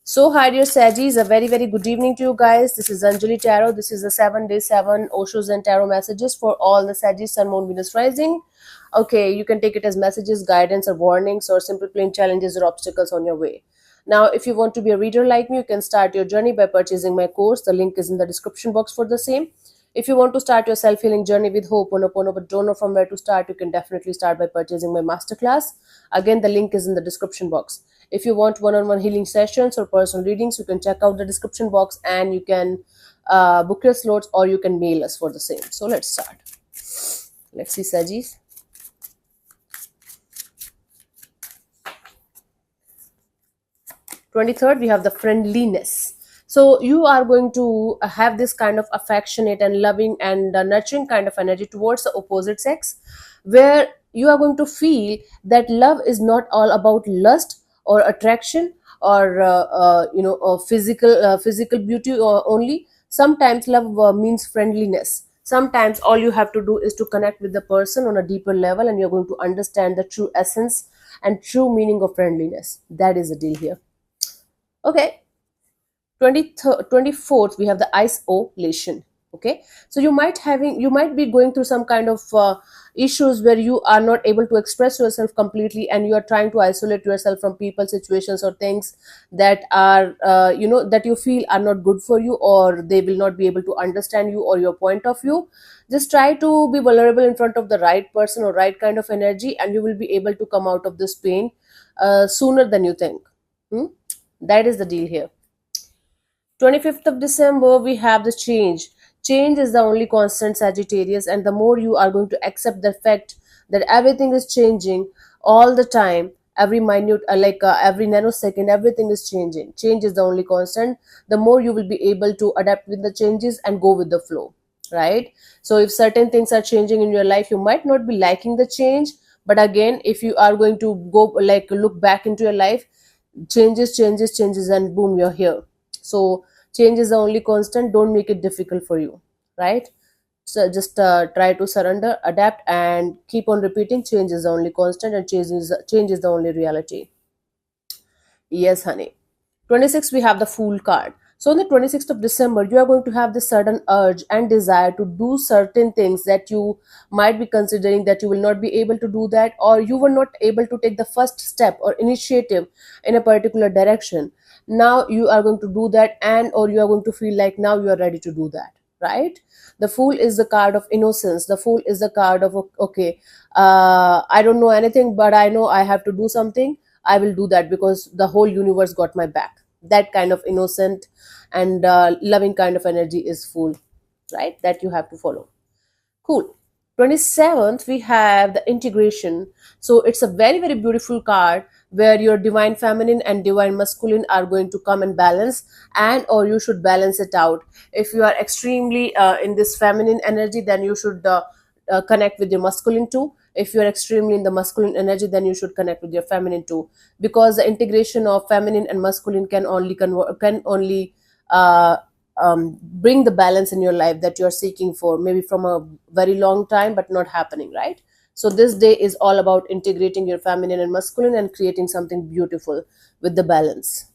So, hi dear Sagis, a very good evening to you guys. This is Anjali Tarot. This is the 7 day 7 Oshos and Tarot messages for all the Sagis, Sun, Moon, Venus rising. Okay, you can take it as messages, guidance, or warnings, or simple plain challenges or obstacles on your way. Now, if you want to be a reader like me, you can start your journey by purchasing my course. The link is in the description box for the same. If you want to start your self healing journey with Ho'oponopono but don't know from where to start, you can definitely start by purchasing my masterclass. Again, the link is in the description box. If you want one on one healing sessions or personal readings, you can check out the description box and you can book your slots or you can mail us for the same. So let's start. Let's see, Sajis. 23rd, we have the friendliness. So you are going to have this kind of affectionate and loving and nurturing kind of energy towards the opposite sex, where you are going to feel that love is not all about lust or attraction or physical beauty or only. Sometimes love means friendliness. Sometimes all you have to do is to connect with the person on a deeper level, and you're going to understand the true essence and true meaning of friendliness. That is the deal here. Okay, 23rd, 24th, we have the isolation. Okay, so you might be going through some kind of issues where you are not able to express yourself completely, and you are trying to isolate yourself from people, situations, or things that are that you feel are not good for you, or they will not be able to understand you or your point of view. Just try to be vulnerable in front of the right person or right kind of energy, and you will be able to come out of this pain sooner than you think. Hmm? That is the deal here. 25th of December, we have the change. Change is the only constant, Sagittarius, and the more you are going to accept the fact that everything is changing all the time, every minute, every nanosecond, everything is changing. Change is the only constant. The more you will be able to adapt with the changes and go with the flow, right? So, if certain things are changing in your life, you might not be liking the change, but again, if you are going to go like look back into your life, changes, and boom, you're here. So change is the only constant. Don't make it difficult for you, right? So just try to surrender, adapt, and keep on repeating. Change is the only constant, and change is the only reality. Yes, honey. 26, we have the Fool card. So on the 26th of December, you are going to have this sudden urge and desire to do certain things that you might be considering that you will not be able to do that, or you were not able to take the first step or initiative in a particular direction. Now you are going to do that, and or you are going to feel like now you are ready to do that, right? The Fool is the card of innocence. The Fool is the card of, okay, I don't know anything, but I know I have to do something. I will do that because the whole universe got my back. That kind of innocent and loving kind of energy is Fool, right? That you have to follow. Cool. 27th, we have the integration. So it's a very beautiful card where your divine feminine and divine masculine are going to come and balance, and or you should balance it out. If you are extremely in this feminine energy, then you should connect with your masculine too. If you are extremely in the masculine energy, then you should connect with your feminine too, because the integration of feminine and masculine can only uh, bring the balance in your life that you're seeking for, maybe from a very long time but not happening, right? So this day is all about integrating your feminine and masculine and creating something beautiful with the balance.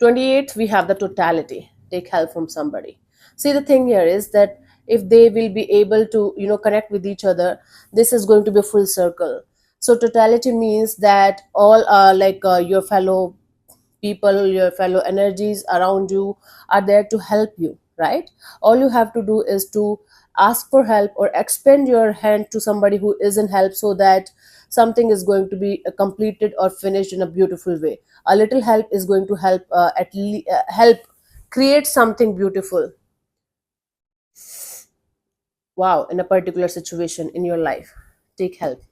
28th, we have the totality. Take help from somebody. See, the thing here is that if they will be able to connect with each other, this is going to be a full circle. So totality means that all your fellow people, your fellow energies around you are there to help you, right? All you have to do is to ask for help or extend your hand to somebody who is in help, so that something is going to be completed or finished in a beautiful way. A little help is going to help help create something beautiful, wow, in a particular situation in your life. Take help.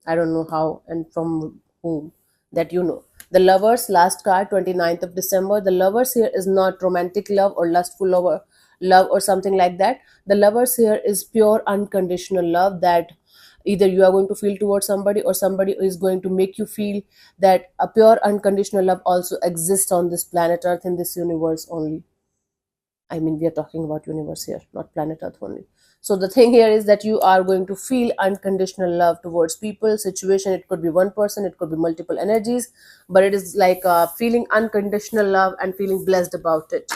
I don't know how and from whom, that you know. The Lovers, last card, 29th of December. The Lovers here is not romantic love or lustful love or something like that. The Lovers here is pure unconditional love that either you are going to feel towards somebody, or somebody is going to make you feel that a pure unconditional love also exists on this planet Earth, in this universe only. I mean, we are talking about universe here, not planet Earth only. So the thing here is that you are going to feel unconditional love towards people, situation. It could be one person, it could be multiple energies, but it is like feeling unconditional love and feeling blessed about it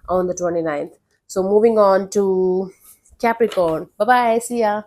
on the 29th. So moving on to Capricorn. Bye bye. See ya.